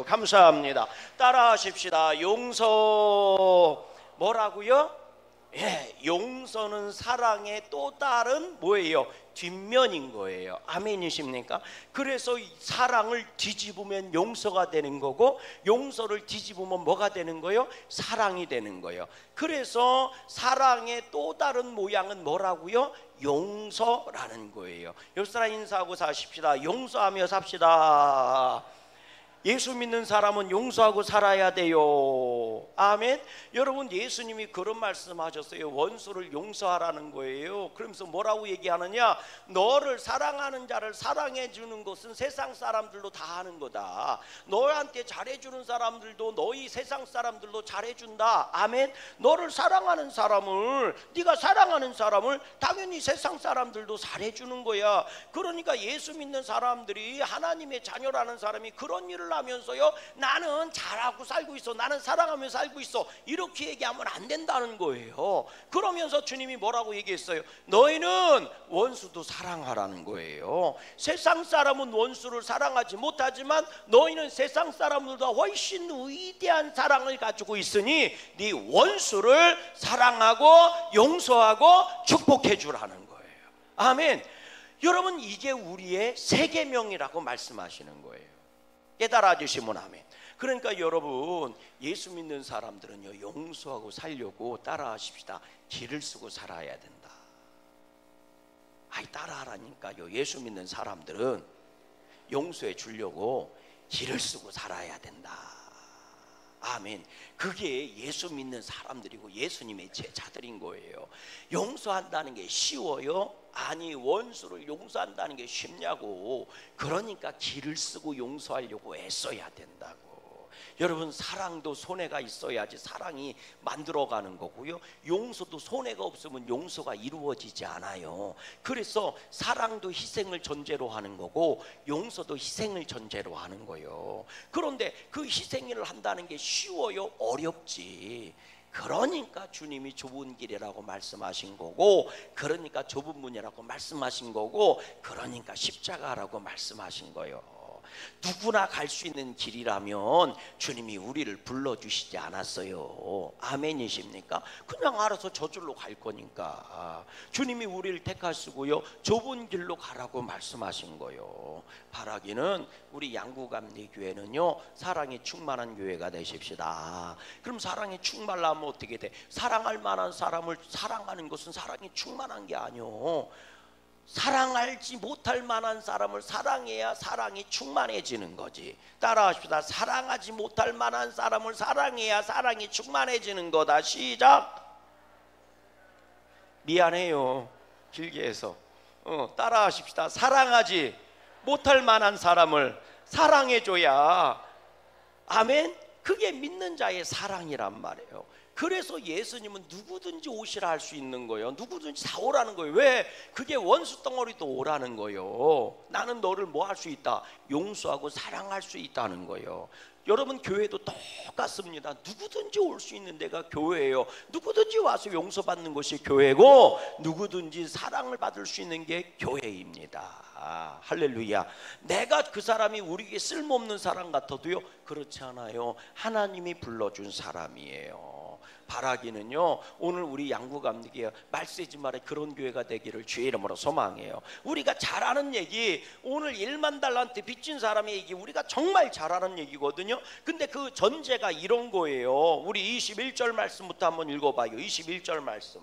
감사합니다. 따라하십시다. 용서 뭐라고요? 용서는 사랑의 또 다른 뭐예요? 뒷면인 거예요. 아멘이십니까? 그래서 사랑을 뒤집으면 용서가 되는 거고, 용서를 뒤집으면 뭐가 되는 거예요? 사랑이 되는 거예요. 그래서 사랑의 또 다른 모양은 뭐라고요? 용서라는 거예요. 옆 사람 인사하고 사십시다. 용서하며 삽시다. 예수 믿는 사람은 용서하고 살아야 돼요. 아멘. 여러분, 예수님이 그런 말씀하셨어요. 원수를 용서하라는 거예요. 그러면서 뭐라고 얘기하느냐? 너를 사랑하는 자를 사랑해 주는 것은 세상 사람들도 다 하는 거다. 너한테 잘해주는 사람들도 너희 세상 사람들도 잘해준다. 아멘. 너를 사랑하는 사람을, 네가 사랑하는 사람을 당연히 세상 사람들도 잘해주는 거야. 그러니까 예수 믿는 사람들이, 하나님의 자녀라는 사람이 그런 일을 하면서요, 나는 잘하고 살고 있어, 나는 사랑하며 살고 있어, 이렇게 얘기하면 안 된다는 거예요. 그러면서 주님이 뭐라고 얘기했어요? 너희는 원수도 사랑하라는 거예요. 세상 사람은 원수를 사랑하지 못하지만 너희는 세상 사람들보다 훨씬 위대한 사랑을 가지고 있으니 네 원수를 사랑하고 용서하고 축복해 주라는 거예요. 아멘. 여러분, 이게 우리의 세계명이라고 말씀하시는 거예요. 깨달아 주시면 아멘. 그러니까 여러분, 예수 믿는 사람들은요, 용서하고 살려고 따라하십시다. 길을 쓰고 살아야 된다. 따라하라니까요. 예수 믿는 사람들은 용서해 주려고 길을 쓰고 살아야 된다. 아멘. 그게 예수 믿는 사람들이고 예수님의 제자들인 거예요. 용서한다는 게 쉬워요? 아니, 원수를 용서한다는 게 쉽냐고. 그러니까 길을 쓰고 용서하려고 애써야 된다고. 여러분, 사랑도 손해가 있어야지 사랑이 만들어가는 거고요, 용서도 손해가 없으면 용서가 이루어지지 않아요. 그래서 사랑도 희생을 전제로 하는 거고 용서도 희생을 전제로 하는 거예요. 그런데 그 희생을 한다는 게 쉬워요? 어렵지. 그러니까 주님이 좁은 길이라고 말씀하신 거고, 그러니까 좁은 문이라고 말씀하신 거고, 그러니까 십자가라고 말씀하신 거예요. 누구나 갈 수 있는 길이라면 주님이 우리를 불러주시지 않았어요. 아멘이십니까? 그냥 알아서 저절로 갈 거니까 주님이 우리를 택하시고요, 좁은 길로 가라고 말씀하신 거예요. 바라기는 우리 양구감리교회는요, 사랑이 충만한 교회가 되십시다. 그럼 사랑이 충만하면 어떻게 돼? 사랑할 만한 사람을 사랑하는 것은 사랑이 충만한 게 아니요, 사랑하지 못할 만한 사람을 사랑해야 사랑이 충만해지는 거지. 따라하십시다. 사랑하지 못할 만한 사람을 사랑해야 사랑이 충만해지는 거다. 시작. 미안해요, 길게 해서. 따라하십시다. 사랑하지 못할 만한 사람을 사랑해줘야, 아멘, 그게 믿는 자의 사랑이란 말이에요. 그래서 예수님은 누구든지 오시라 할 수 있는 거예요. 누구든지 다 오라는 거예요. 왜? 그게 원수 덩어리도 오라는 거예요. 나는 너를 뭐 할 수 있다? 용서하고 사랑할 수 있다는 거예요. 여러분, 교회도 똑같습니다. 누구든지 올 수 있는 데가 교회예요. 누구든지 와서 용서받는 것이 교회고, 누구든지 사랑을 받을 수 있는 게 교회입니다. 할렐루야. 내가 그 사람이 우리에게 쓸모없는 사람 같아도요, 그렇지 않아요. 하나님이 불러준 사람이에요. 바라기는요, 오늘 우리 양구감리교회 말세지 말에 그런 교회가 되기를 주의 이름으로 소망해요. 우리가 잘하는 얘기, 오늘 1만 달란트 빚진 사람의 얘기, 우리가 정말 잘하는 얘기거든요. 근데 그 전제가 이런 거예요. 우리 21절 말씀부터 한번 읽어봐요. 21절 말씀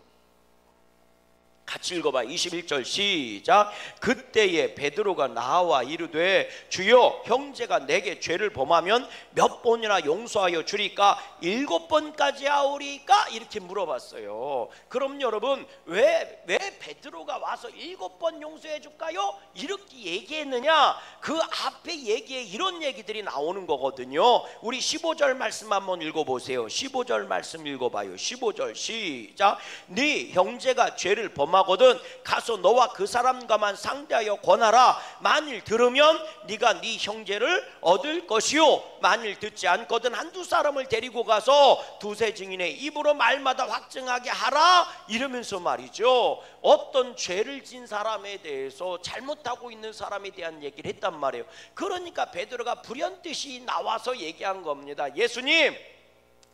같이 읽어봐. 21절 시작. 그때에 베드로가 나와 이르되 주여, 형제가 내게 죄를 범하면 몇 번이나 용서하여 주리까? 7번까지 하오리까? 이렇게 물어봤어요. 그럼 여러분, 왜 베드로가 와서 7번 용서해 줄까요? 이렇게 얘기했느냐? 그 앞에 얘기에 이런 얘기들이 나오는 거거든요. 우리 15절 말씀 한번 읽어보세요. 15절 말씀 읽어봐요. 15절 시작. 네 형제가 죄를 범하면 명하거든 가서 너와 그 사람과만 상대하여 권하라. 만일 들으면 네가 네 형제를 얻을 것이요 만일 듣지 않거든 한두 사람을 데리고 가서 두세 증인의 입으로 말마다 확증하게 하라. 이러면서 말이죠, 어떤 죄를 진 사람에 대해서 잘못하고 있는 사람에 대한 얘기를 했단 말이에요. 그러니까 베드로가 불현듯이 나와서 얘기한 겁니다. 예수님,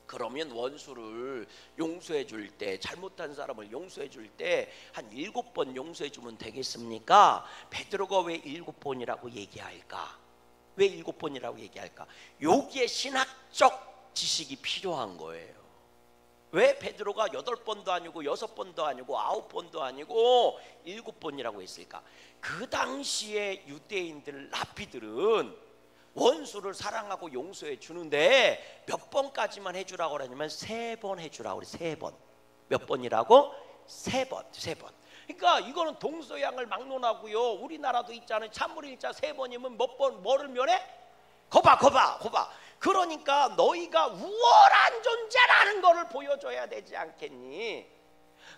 그러면 원수를 용서해 줄 때, 잘못한 사람을 용서해 줄 때 한 7번 용서해 주면 되겠습니까? 베드로가 왜 7번이라고 얘기할까? 왜 7번이라고 얘기할까? 여기에 신학적 지식이 필요한 거예요. 왜 베드로가 8번도 아니고 6번도 아니고 9번도 아니고 7번이라고 했을까? 그 당시에 유대인들 랍비들은 원수를 사랑하고 용서해 주는데 몇 번까지만 해주라고 그러냐면 3번 해주라고 그래. 3번. 몇 번이라고? 3번. 3번. 그러니까 이거는 동서양을 막론하고요. 우리나라도 있잖아요. 참물일자 3번이면 몇 번, 뭐를 면해? 거봐. 그러니까 너희가 우월한 존재라는 것을 보여줘야 되지 않겠니?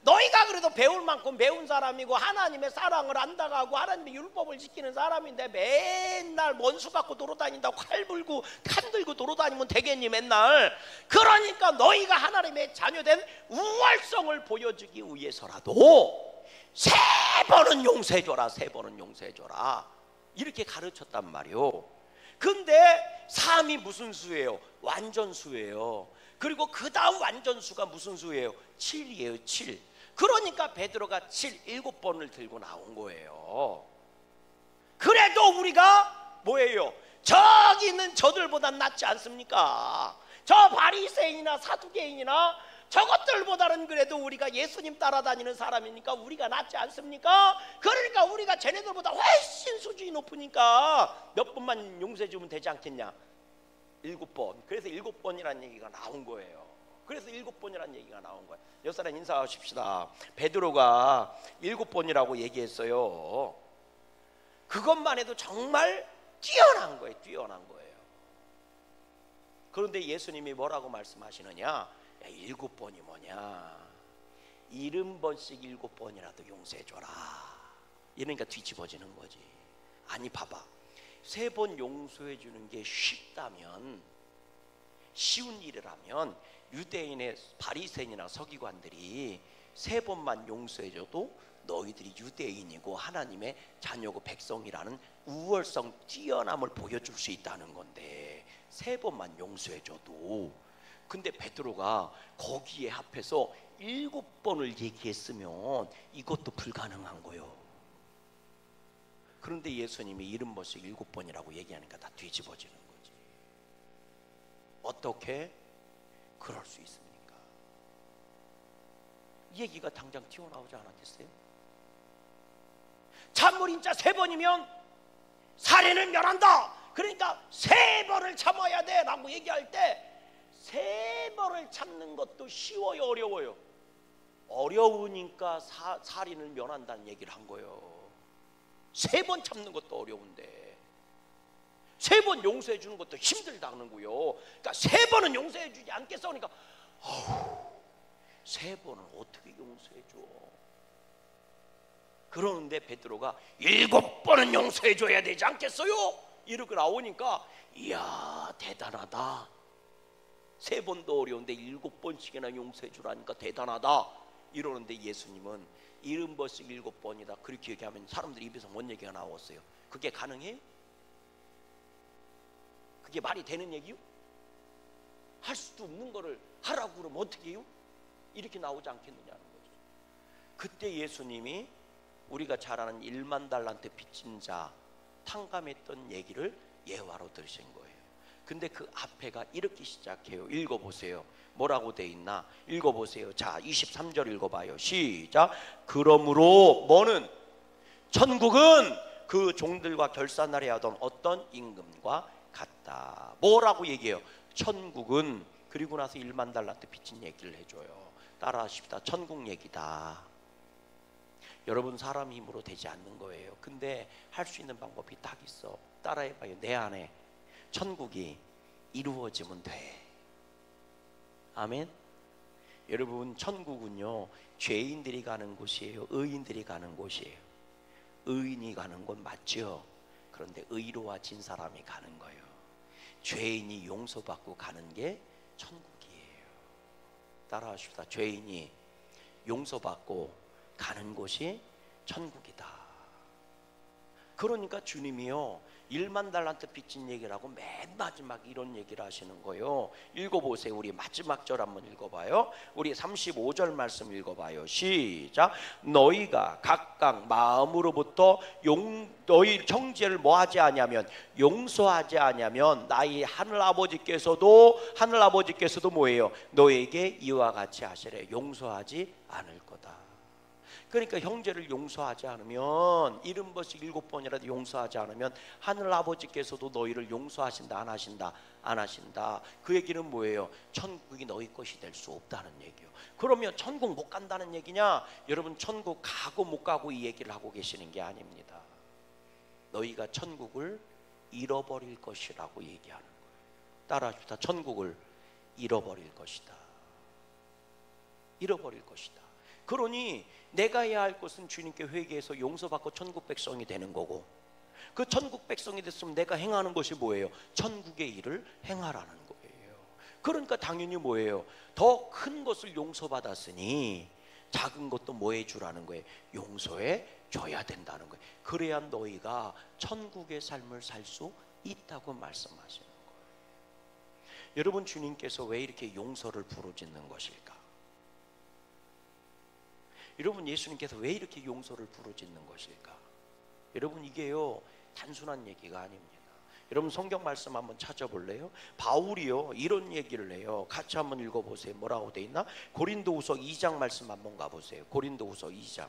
너희가 그래도 배울 만큼 배운 사람이고 하나님의 사랑을 안다가고 하나님의 율법을 지키는 사람인데 맨날 원수 갖고 돌아다닌다고 칼 들고 돌아다니면 되겠니 맨날? 그러니까 너희가 하나님의 자녀된 우월성을 보여주기 위해서라도 3번은 용서해줘라. 3번은 용서해줘라. 이렇게 가르쳤단 말이요. 근데 3이 무슨 수예요? 완전수예요. 그리고 그 다음 완전수가 무슨 수예요? 7이에요. 7. 그러니까 베드로가 7번을 들고 나온 거예요. 그래도 우리가 뭐예요? 저기 있는 저들보다 낫지 않습니까? 저 바리새인이나 사두개인이나 저것들보다는 그래도 우리가 예수님 따라다니는 사람이니까 우리가 낫지 않습니까? 그러니까 우리가 쟤네들보다 훨씬 수준이 높으니까 몇 번만 용서해 주면 되지 않겠냐? 7번. 그래서 7번이라는 얘기가 나온 거예요. 그래서 7번이라는 얘기가 나온 거예요. 옆 사람 인사하십시다. 베드로가 7번이라고 얘기했어요. 그것만 해도 정말 뛰어난 거예요. 뛰어난 거예요. 그런데 예수님이 뭐라고 말씀하시느냐? 야, 7번이 뭐냐? 70번씩 7번이라도 용서해줘라. 이러니까 뒤집어지는 거지. 아니 봐봐. 3번 용서해 주는 게 쉽다면, 쉬운 일이라면 유대인의 바리새인이나 서기관들이 3번만 용서해 줘도 너희들이 유대인이고 하나님의 자녀고 백성이라는 우월성, 뛰어남을 보여줄 수 있다는 건데 3번만 용서해 줘도. 근데 베드로가 거기에 합해서 7번을 얘기했으면 이것도 불가능한 거예요. 그런데 예수님이 70번씩 7번이라고 얘기하니까 다 뒤집어지는 거지. 어떻게 그럴 수 있습니까? 이 얘기가 당장 튀어나오지 않았겠어요? 참물인자 3번이면 살인을 면한다. 그러니까 3번을 참아야 돼 라고 얘기할 때 3번을 참는 것도 쉬워요, 어려워요? 어려우니까 살인을 면한다는 얘기를 한 거예요. 3번 참는 것도 어려운데 3번 용서해 주는 것도 힘들다는 거예요. 그러니까 3번은 용서해 주지 않겠어. 그러니까 3번은 어떻게 용서해 줘? 그러는데 베드로가 7번은 용서해 줘야 되지 않겠어요? 이렇게 나오니까 이야 대단하다. 3번도 어려운데 7번씩이나 용서해 주라니까 대단하다 이러는데 예수님은 70번씩 7번이다 그렇게 얘기하면 사람들 입에서 뭔 얘기가 나왔어요? 그게 가능해요? 그게 말이 되는 얘기요? 할 수도 없는 거를 하라고 그러면 어떻게 해요? 이렇게 나오지 않겠느냐는 거죠. 그때 예수님이 우리가 잘 아는 1만 달란트 빚진 자 탕감했던 얘기를 예화로 들으신 거예요. 근데 그 앞에가 이렇게 시작해요. 읽어보세요. 뭐라고 돼 있나? 읽어보세요. 자 23절 읽어봐요. 시작. 그러므로 뭐는? 천국은 그 종들과 결산하려 하던 어떤 임금과 같다. 뭐라고 얘기해요? 천국은. 그리고 나서 1만 달란트 빚진 얘기를 해줘요. 따라하십시다. 천국 얘기다. 여러분 사람 힘으로 되지 않는 거예요. 근데 할 수 있는 방법이 딱 있어. 따라해봐요. 내 안에 천국이 이루어지면 돼. 아멘. 여러분, 천국은요 죄인들이 가는 곳이에요, 의인들이 가는 곳이에요? 의인이 가는 곳 맞죠? 그런데 의로워진 사람이 가는 거예요. 죄인이 용서받고 가는 게 천국이에요. 따라하십시다. 죄인이 용서받고 가는 곳이 천국이다. 그러니까 주님이요 1만 달란트 빚진 얘기를 하고 맨 마지막 이런 얘기를 하시는 거예요. 읽어보세요. 우리 마지막 절 한번 읽어봐요. 우리 35절 말씀 읽어봐요. 시작. 너희가 각각 마음으로부터 너희 형제를 뭐하지 아니하면 용서하지 아니하면 나의 하늘아버지께서도 뭐예요? 너에게 이와 같이 하시래. 용서하지 않을 거다. 그러니까 형제를 용서하지 않으면 70번씩 7번이라도 용서하지 않으면 하늘 아버지께서도 너희를 용서하신다 안 하신다? 안 하신다. 그 얘기는 뭐예요? 천국이 너희 것이 될 수 없다는 얘기요. 그러면 천국 못 간다는 얘기냐? 여러분, 천국 가고 못 가고 이 얘기를 하고 계시는 게 아닙니다. 너희가 천국을 잃어버릴 것이라고 얘기하는 거예요. 따라합시다. 천국을 잃어버릴 것이다. 잃어버릴 것이다. 그러니 내가 해야 할 것은 주님께 회개해서 용서받고 천국 백성이 되는 거고, 그 천국 백성이 됐으면 내가 행하는 것이 뭐예요? 천국의 일을 행하라는 거예요. 그러니까 당연히 뭐예요? 더 큰 것을 용서받았으니 작은 것도 뭐 해주라는 거예요? 용서해 줘야 된다는 거예요. 그래야 너희가 천국의 삶을 살 수 있다고 말씀하시는 거예요. 여러분, 주님께서 왜 이렇게 용서를 부르짖는 것일까? 여러분, 예수님께서 왜 이렇게 용서를 부르짖는 것일까? 여러분, 이게요 단순한 얘기가 아닙니다. 여러분, 성경 말씀 한번 찾아볼래요? 바울이요 이런 얘기를 해요. 같이 한번 읽어보세요. 뭐라고 돼 있나? 고린도후서 2장 말씀 한번 가보세요. 고린도후서 2장.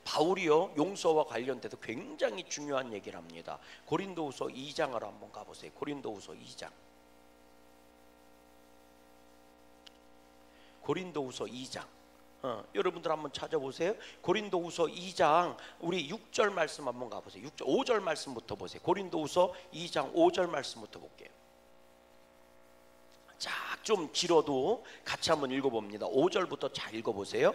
바울이요 용서와 관련돼서 굉장히 중요한 얘기를 합니다. 고린도후서 2장을 한번 가보세요. 고린도후서 2장. 고린도후서 2장. 여러분들 한번 찾아보세요. 고린도후서 2장 우리 6절 말씀 한번 가보세요. 6절, 5절 말씀부터 보세요. 고린도후서 2장 5절 말씀부터 볼게요. 자, 좀 길어도 같이 한번 읽어봅니다. 5절부터 잘 읽어보세요.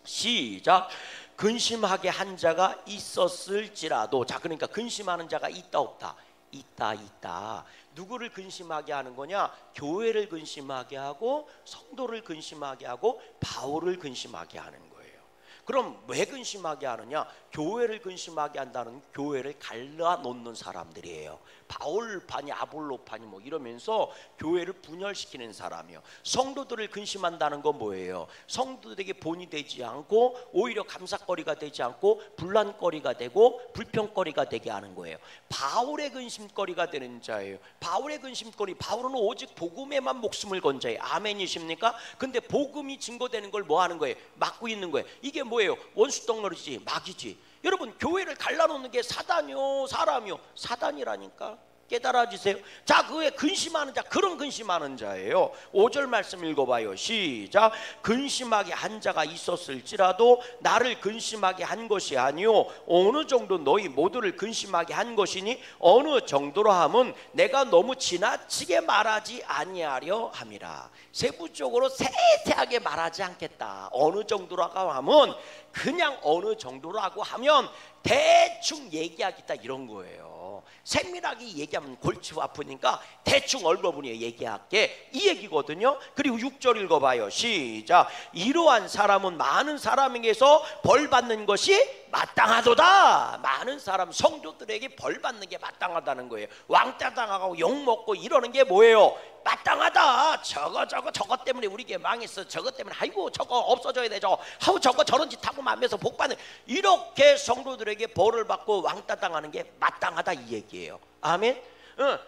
시작. 근심하게 한 자가 있었을지라도, 자, 그러니까 근심하는 자가 있다 없다? 있다. 누구를 근심하게 하는 거냐? 교회를 근심하게 하고 성도를 근심하게 하고 바울을 근심하게 하는 거예요. 그럼 왜 근심하게 하느냐? 교회를 근심하게 한다는, 교회를 갈라놓는 사람들이에요. 바울파니 아볼로파니 뭐 이러면서 교회를 분열시키는 사람이요. 성도들을 근심한다는 건 뭐예요? 성도들에게 본이 되지 않고 오히려 감사거리가 되지 않고 분란거리가 되고 불평거리가 되게 하는 거예요. 바울의 근심거리가 되는 자예요. 바울의 근심거리, 바울은 오직 복음에만 목숨을 건 자예요. 아멘이십니까? 근데 복음이 증거되는 걸 뭐 하는 거예요? 막고 있는 거예요. 이게 뭐예요? 원수 덩어리지, 마귀지. 여러분, 교회를 갈라놓는 게 사단이요 사람이요? 사단이라니까. 깨달아지세요. 자, 그에 근심하는 자, 그런 근심하는 자예요. 5절 말씀 읽어봐요. 시작. 근심하게 한 자가 있었을지라도 나를 근심하게 한 것이 아니요 어느 정도 너희 모두를 근심하게 한 것이니 어느 정도로 함은 내가 너무 지나치게 말하지 아니하려 함이라. 세부적으로 세세하게 말하지 않겠다. 어느 정도라고 하면 그냥 어느 정도라고 하면 대충 얘기하겠다 이런 거예요. 세밀하게 얘기하면 골치 아프니까 대충 얼버무려 얘기할게, 이 얘기거든요. 그리고 6절 읽어봐요. 시작. 이러한 사람은 많은 사람에게서 벌 받는 것이 마땅하도다. 많은 사람, 성도들에게 벌 받는 게 마땅하다는 거예요. 왕따 당하고 욕먹고 이러는 게 뭐예요? 마땅하다. 저거 때문에 우리 게 망했어. 저거 때문에 아이고 저거 없어져야 돼. 저거 저런 짓 하고 마면서 복 받는, 이렇게 성도들에게 벌을 받고 왕따 당하는 게 마땅하다 이 얘기예요. 아멘.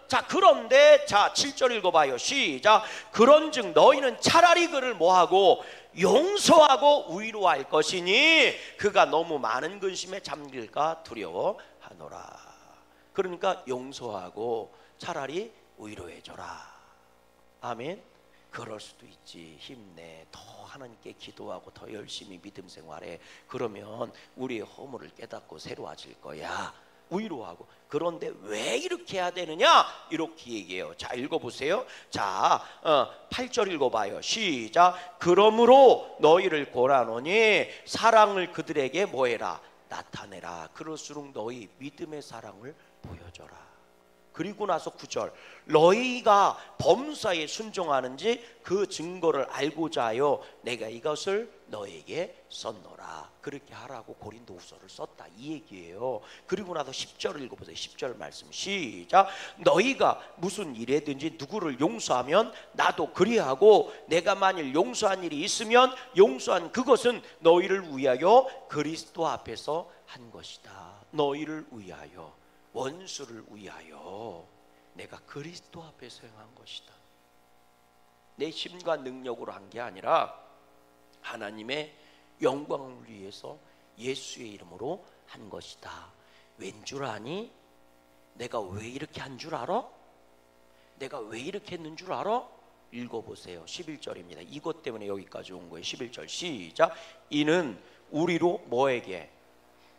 자, 그런데 자 7절 읽어봐요. 시작. 그런즉 너희는 차라리 그를 뭐하고 용서하고 위로할 것이니 그가 너무 많은 근심에 잠길까 두려워하노라. 그러니까 용서하고 차라리 위로해줘라. 아멘. 그럴 수도 있지. 힘내. 더 하나님께 기도하고 더 열심히 믿음 생활해. 그러면 우리의 허물을 깨닫고 새로워질 거야. 위로하고. 그런데 왜 이렇게 해야 되느냐? 이렇게 얘기해요. 자, 읽어보세요. 자, 8절 읽어봐요. 시작. 그러므로 너희를 고라노니 사랑을 그들에게 뭐해라? 나타내라. 그럴수록 너희 믿음의 사랑을 보여줘라. 그리고 나서 9절. 너희가 범사에 순종하는지 그 증거를 알고자 하여 내가 이것을 너에게 썼노라. 그렇게 하라고 고린도후서를 썼다, 이 얘기예요. 그리고 나서 10절을 읽어보세요. 10절 말씀 시작. 너희가 무슨 일에든지 누구를 용서하면 나도 그리하고 내가 만일 용서한 일이 있으면 용서한 그것은 너희를 위하여 그리스도 앞에서 한 것이다. 너희를 위하여, 원수를 위하여 내가 그리스도 앞에서 행한 것이다. 내 힘과 능력으로 한 게 아니라 하나님의 영광을 위해서 예수의 이름으로 한 것이다. 왠 줄 아니? 내가 왜 이렇게 한 줄 알아? 내가 왜 이렇게 했는 줄 알아? 읽어보세요. 11절입니다. 이것 때문에 여기까지 온 거예요. 11절 시작. 이는 우리로 뭐에게?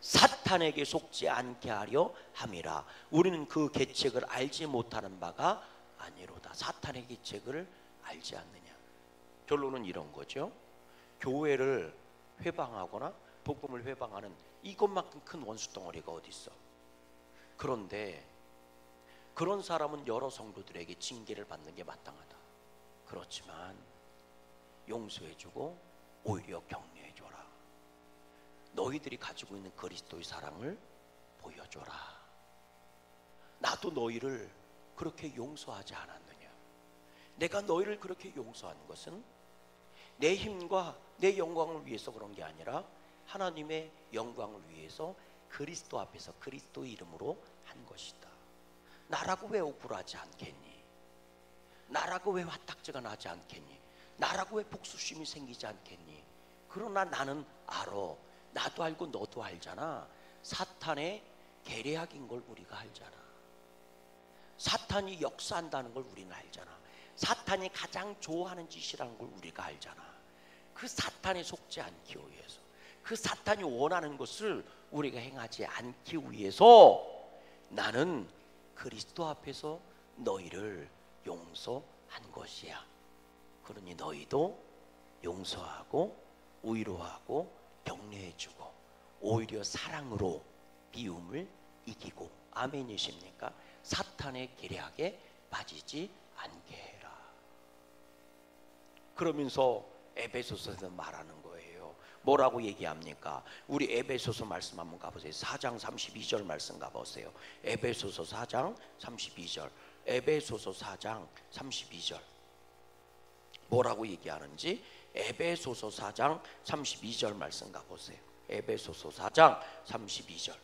사탄에게 속지 않게 하려 함이라. 우리는 그 계책을 알지 못하는 바가 아니로다. 사탄의 계책을 알지 않느냐. 결론은 이런 거죠. 교회를 회방하거나 복음을 회방하는 이것만큼 큰 원수 덩어리가 어디 있어. 그런데 그런 사람은 여러 성도들에게 징계를 받는 게 마땅하다. 그렇지만 용서해주고 오히려 격려해줘라. 너희들이 가지고 있는 그리스도의 사랑을 보여줘라. 나도 너희를 그렇게 용서하지 않았느냐. 내가 너희를 그렇게 용서하는 것은 내 힘과 내 영광을 위해서 그런 게 아니라 하나님의 영광을 위해서 그리스도 앞에서 그리스도의 이름으로 한 것이다. 나라고 왜 억울하지 않겠니? 나라고 왜 화딱지가 나지 않겠니? 나라고 왜 복수심이 생기지 않겠니? 그러나 나는 알아. 나도 알고 너도 알잖아. 사탄의 계략인 걸 우리가 알잖아. 사탄이 역사한다는 걸 우리는 알잖아. 사탄이 가장 좋아하는 짓이라는 걸 우리가 알잖아. 그 사탄에 속지 않기 위해서, 그 사탄이 원하는 것을 우리가 행하지 않기 위해서 나는 그리스도 앞에서 너희를 용서한 것이야. 그러니 너희도 용서하고 위로하고 격려해주고 오히려 사랑으로 비움을 이기고, 아멘이십니까? 사탄의 계략에 빠지지 않게 해라. 그러면서 에베소서에서 말하는 거예요. 뭐라고 얘기합니까? 우리 에베소서 말씀 한번 가보세요. 4장 32절 말씀 가보세요. 에베소서 4장 32절. 에베소서 4장 32절 뭐라고 얘기하는지 에베소서 4장 32절 말씀 가보세요. 에베소서 4장 32절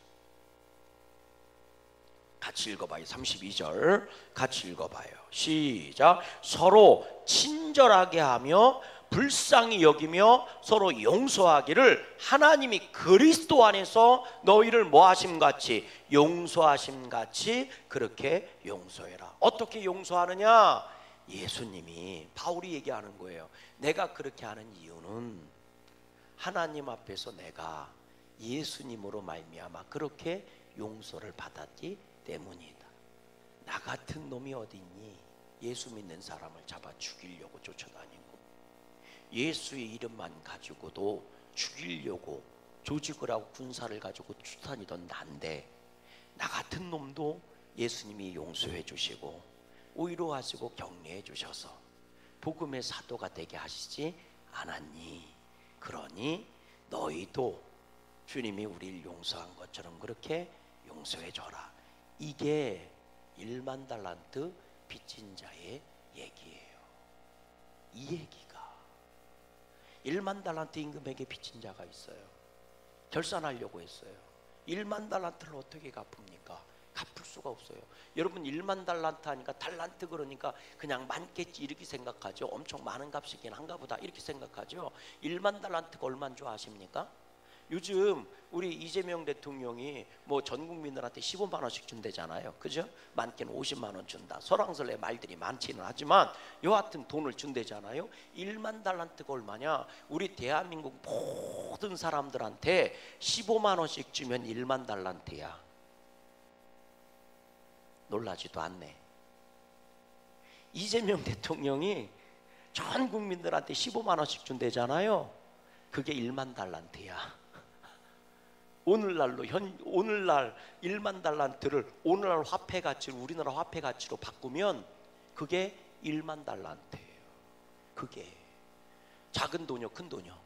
같이 읽어봐요. 32절 같이 읽어봐요. 시작. 서로 친절하게 하며 불쌍히 여기며 서로 용서하기를 하나님이 그리스도 안에서 너희를 뭐하심 같이, 용서하심 같이 그렇게 용서해라. 어떻게 용서하느냐? 예수님이, 바울이 얘기하는 거예요. 내가 그렇게 하는 이유는 하나님 앞에서 내가 예수님으로 말미암아 그렇게 용서를 받았기 때문이다. 나 같은 놈이 어디 있니? 예수 믿는 사람을 잡아 죽이려고 쫓아다니고 예수의 이름만 가지고도 죽이려고 조직을 하고 군사를 가지고 쫓아다니던 난데, 나 같은 놈도 예수님이 용서해 주시고 위로하시고 격려해 주셔서 복음의 사도가 되게 하시지 않았니? 그러니 너희도 주님이 우리를 용서한 것처럼 그렇게 용서해 줘라. 이게 1만 달란트 빚진 자의 얘기예요. 이 얘기가 1만 달란트 임금에게 빚진 자가 있어요. 결산하려고 했어요. 1만 달란트를 어떻게 갚습니까? 갚을 수가 없어요. 여러분 1만 달란트 하니까, 달란트 그러니까 그냥 많겠지 이렇게 생각하죠. 엄청 많은 값이긴 한가 보다 이렇게 생각하죠. 1만 달란트가 얼마인 줄 아십니까? 요즘 우리 이재명 대통령이 뭐 전 국민들한테 15만 원씩 준대잖아요. 그죠? 많게는 50만 원 준다. 설왕설래 말들이 많지는 하지만 여하튼 돈을 준대잖아요. 1만 달란트가 얼마냐? 우리 대한민국 모든 사람들한테 15만 원씩 주면 1만 달란트야. 놀라지도 않네. 이재명 대통령이 전 국민들한테 15만 원씩 준대잖아요. 그게 1만 달란트야. 오늘날 1만 달란트를 오늘날 화폐 가치로, 우리나라 화폐 가치로 바꾸면 그게 1만 달란트예요. 그게 작은 돈이요, 큰 돈이요.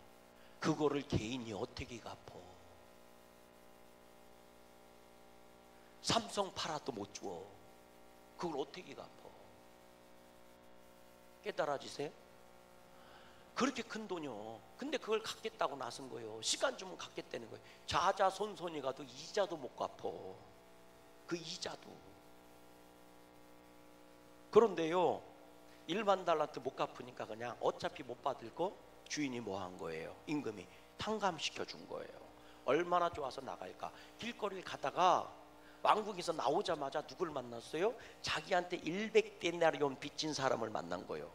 그거를 개인이 어떻게 갚어? 삼성 팔아도 못 줘. 그걸 어떻게 갚어? 깨달아지세요? 그렇게 큰 돈이요. 근데 그걸 갚겠다고 나선 거예요. 시간 주면 갚겠다는 거예요. 자자손손이 가도 이자도 못 갚어. 그 이자도. 그런데요, 1만 달란트 못 갚으니까 그냥 어차피 못 받을 거 주인이 뭐 한 거예요? 임금이 탕감시켜 준 거예요. 얼마나 좋아서 나갈까? 길거리를 가다가 왕궁에서 나오자마자 누굴 만났어요? 자기한테 100데나리온 빚진 사람을 만난 거예요.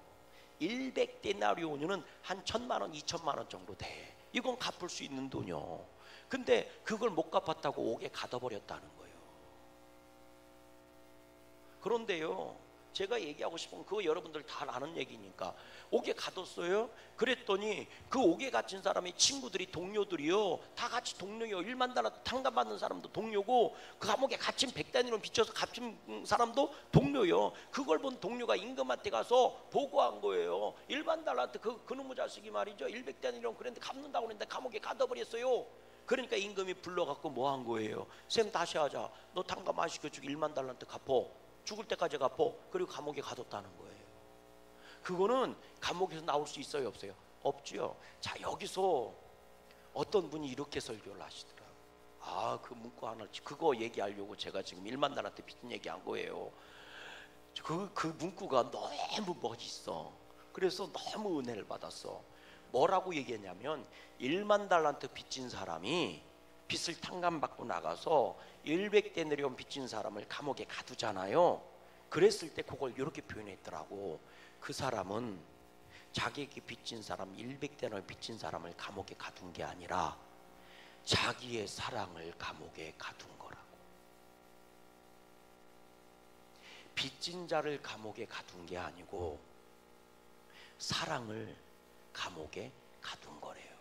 100데나리온이면 한 1,000만 원, 2,000만 원 정도 돼. 이건 갚을 수 있는 돈이요. 근데 그걸 못 갚았다고 옥에 가둬버렸다는 거예요. 그런데요, 제가 얘기하고 싶은 그거 여러분들 다 아는 얘기니까 옥에 가뒀어요. 그랬더니 그 옥에 갇힌 사람의 친구들이, 동료들이요, 다 같이 동료요. 1만 달란트 탕감받는 사람도 동료고, 그 감옥에 갇힌 100단위로 빚져서 갇힌 사람도 동료요. 그걸 본 동료가 임금한테 가서 보고한 거예요. 1만 달란트 그놈의 자식이 말이죠, 100단위로 그랬는데 갚는다고 했는데 감옥에 가둬버렸어요. 그러니까 임금이 불러갖고 뭐 한 거예요? 쌤 다시 하자. 너 탕감 안 시켜주고 1만 달란트 갚어. 죽을 때까지 갚어. 그리고 감옥에 가뒀다는 거예요. 그거는 감옥에서 나올 수 있어요, 없어요? 없지요. 자, 여기서 어떤 분이 이렇게 설교를 하시더라. 아, 그 문구 하나, 그거 얘기하려고 제가 지금 1만 달란트 빚진 얘기한 거예요. 그 문구가 너무 멋있어. 그래서 너무 은혜를 받았어. 뭐라고 얘기했냐면, 1만 달란트 빚진 사람이 빚을 탕감받고 나가서 100데나리온 빚진 사람을 감옥에 가두잖아요. 그랬을 때 그걸 이렇게 표현했더라고. 그 사람은 자기에게 빚진 사람, 100데나리온 빚진 사람을 감옥에 가둔 게 아니라 자기의 사랑을 감옥에 가둔 거라고. 빚진 자를 감옥에 가둔 게 아니고 사랑을 감옥에 가둔 거래요.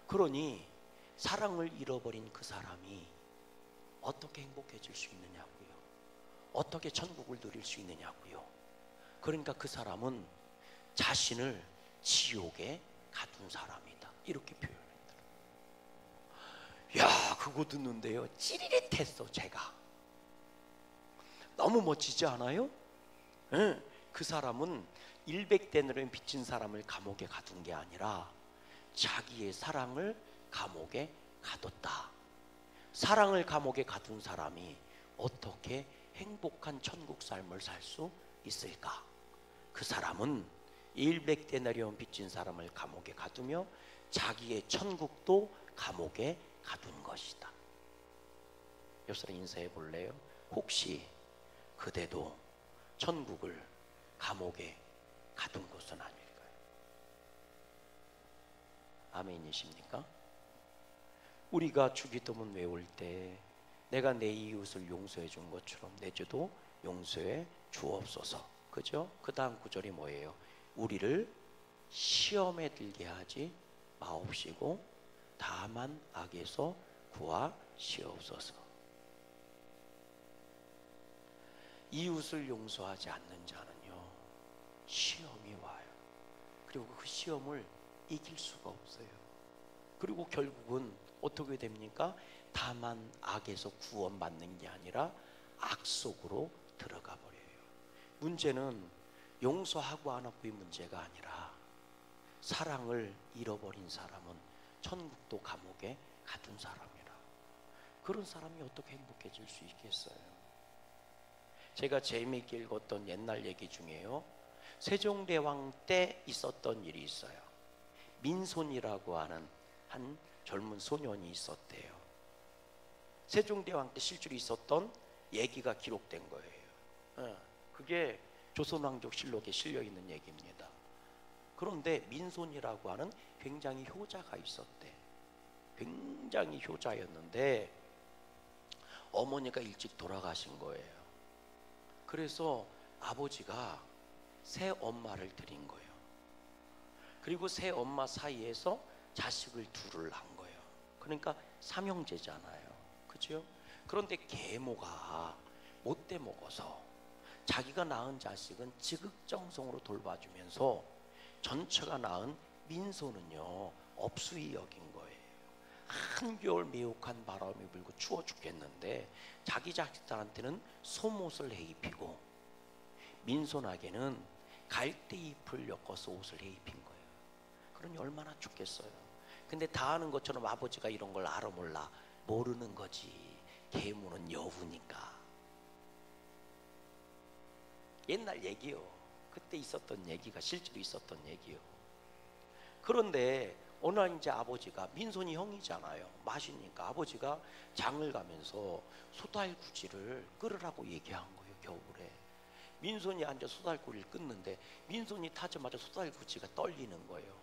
그러니 사랑을 잃어버린 그 사람이 어떻게 행복해질 수 있느냐고요. 어떻게 천국을 누릴 수 있느냐고요. 그러니까 그 사람은 자신을 지옥에 가둔 사람이다, 이렇게 표현했더라고요. 야, 그거 듣는데요, 찌릿했어. 제가 너무 멋지지 않아요? 네. 그 사람은 100데나리온 빚진 사람을 감옥에 가둔 게 아니라 자기의 사랑을 감옥에 가뒀다. 사랑을 감옥에 가둔 사람이 어떻게 행복한 천국 삶을 살 수 있을까? 그 사람은 100데나리온 빚진 사람을 감옥에 가두며 자기의 천국도 감옥에 가둔 것이다. 옆 사람 인사해 볼래요? 혹시 그대도 천국을 감옥에 가둔 것은 아닐까요? 아멘이십니까? 우리가 주기도문 외울 때 내가 내 이웃을 용서해 준 것처럼 내 죄도 용서해 주옵소서. 그죠? 그 다음 구절이 뭐예요? 우리를 시험에 들게 하지 마옵시고 다만 악에서 구하시옵소서. 이웃을 용서하지 않는 자는요, 시험이 와요. 그리고 그 시험을 이길 수가 없어요. 그리고 결국은 어떻게 됩니까? 다만 악에서 구원받는 게 아니라 악 속으로 들어가 버려요. 문제는 용서하고 안 하고의 문제가 아니라 사랑을 잃어버린 사람은 천국도 감옥에 가둔 사람이라. 그런 사람이 어떻게 행복해질 수 있겠어요? 제가 재미있게 읽었던 옛날 얘기 중에요, 세종대왕 때 있었던 일이 있어요. 민손이라고 하는 한 젊은 소년이 있었대요. 세종대왕 때 실제로 있었던 얘기가 기록된 거예요. 그게 조선왕족실록에 실려있는 얘기입니다. 그런데 민손이라고 하는 굉장히 효자가 있었대. 굉장히 효자였는데 어머니가 일찍 돌아가신 거예요. 그래서 아버지가 새 엄마를 드린 거예요. 그리고 새 엄마 사이에서 자식을 둘을 낳은 거예요. 그러니까 삼형제잖아요. 그죠? 그런데 계모가 못돼 먹어서 자기가 낳은 자식은 지극정성으로 돌봐주면서 전처가 낳은 민소는요 업수이 여긴 거예요. 한겨울 매혹한 바람이 불고 추워 죽겠는데 자기 자식들한테는 솜옷을 해입히고 민소에게는 갈대잎을 엮어서 옷을 해입힌 거예요. 그러니 얼마나 좋겠어요. 근데 다 아는 것처럼 아버지가 이런 걸 알아 몰라? 모르는 거지. 계모는 여우니까. 옛날 얘기요. 그때 있었던 얘기가 실제로 있었던 얘기요. 그런데 어느 날 이제 아버지가, 민손이 형이잖아요. 마시니까 아버지가 장을 가면서 소달구지를 끓으라고 얘기한 거예요. 겨울에 민손이 앉아 소달구지를 끓는데 민손이 타자마자 소달구지가 떨리는 거예요.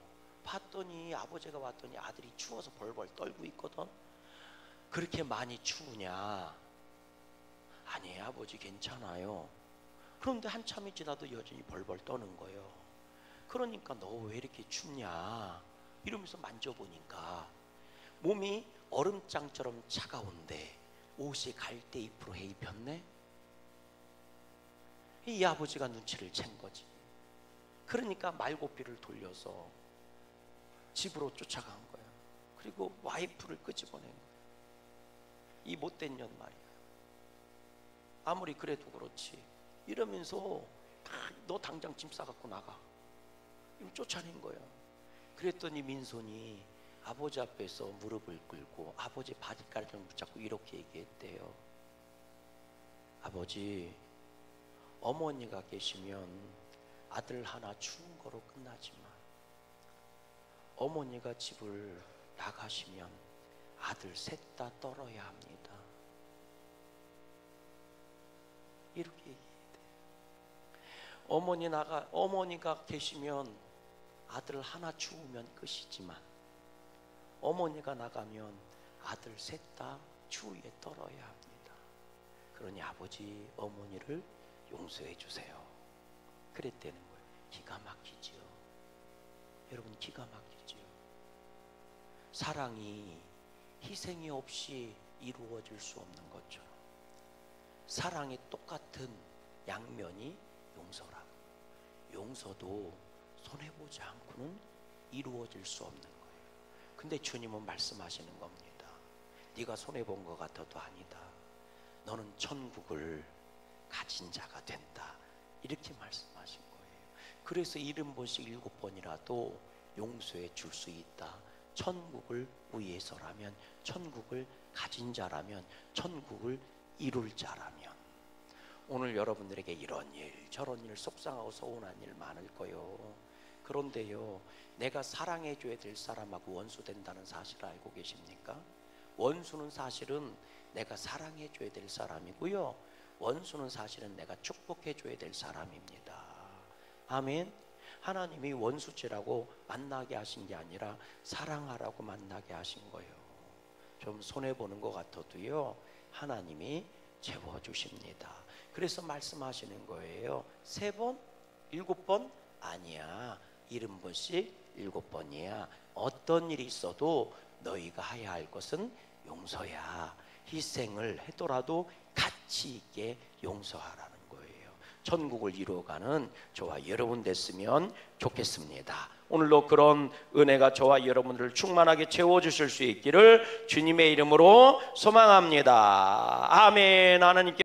봤더니 아버지가 봤더니 아들이 추워서 벌벌 떨고 있거든. 그렇게 많이 추우냐? 아니에요 아버지, 괜찮아요. 그런데 한참이 지나도 여전히 벌벌 떠는 거예요. 그러니까 너 왜 이렇게 춥냐 이러면서 만져보니까 몸이 얼음장처럼 차가운데 옷이 갈대잎으로 해입혔네. 이 아버지가 눈치를 챈 거지. 그러니까 말고삐를 돌려서 집으로 쫓아간 거야. 그리고 와이프를 끄집어낸 거야. 이 못된 년 말이야. 아무리 그래도 그렇지 이러면서 너 당장 짐 싸갖고 나가 이거 쫓아낸 거야. 그랬더니 민손이 아버지 앞에서 무릎을 꿇고 아버지 바지가랑을 붙잡고 이렇게 얘기했대요. 아버지, 어머니가 계시면 아들 하나 추운 거로 끝나지만 어머니가 집을 나가시면 아들 셋 다 떨어야 합니다. 이렇게 얘기해요. 어머니가 계시면 아들 하나 추우면 끝이지만 어머니가 나가면 아들 셋 다 추위에 떨어야 합니다. 그러니 아버지 어머니를 용서해 주세요. 그랬다는 거예요. 기가 막히지요. 여러분 기가 막히지요. 사랑이 희생이 없이 이루어질 수 없는 것처럼 사랑의 똑같은 양면이 용서라고. 용서도 손해보지 않고는 이루어질 수 없는 거예요. 근데 주님은 말씀하시는 겁니다. 네가 손해본 것 같아도 아니다. 너는 천국을 가진 자가 된다. 이렇게 말씀하신 거예요. 그래서 70번씩 7번이라도 용서해 줄 수 있다. 천국을 위해서라면, 천국을 가진 자라면, 천국을 이룰 자라면. 오늘 여러분들에게 이런 일 저런 일 속상하고 서운한 일 많을 거요. 그런데요, 내가 사랑해 줘야 될 사람하고 원수 된다는 사실을 알고 계십니까? 원수는 사실은 내가 사랑해 줘야 될 사람이고요, 원수는 사실은 내가 축복해 줘야 될 사람입니다. 아멘. 하나님이 원수지라고 만나게 하신 게 아니라 사랑하라고 만나게 하신 거예요. 좀 손해보는 것 같아도요, 하나님이 채워주십니다. 그래서 말씀하시는 거예요. 3번? 7번? 아니야. 70번씩 7번이야. 어떤 일이 있어도 너희가 해야 할 것은 용서야. 희생을 해더라도 가치 있게 용서하라는 거예요. 천국을 이루어가는 저와 여러분 됐으면 좋겠습니다. 오늘도 그런 은혜가 저와 여러분들을 충만하게 채워주실 수 있기를 주님의 이름으로 소망합니다. 아멘. 하나님께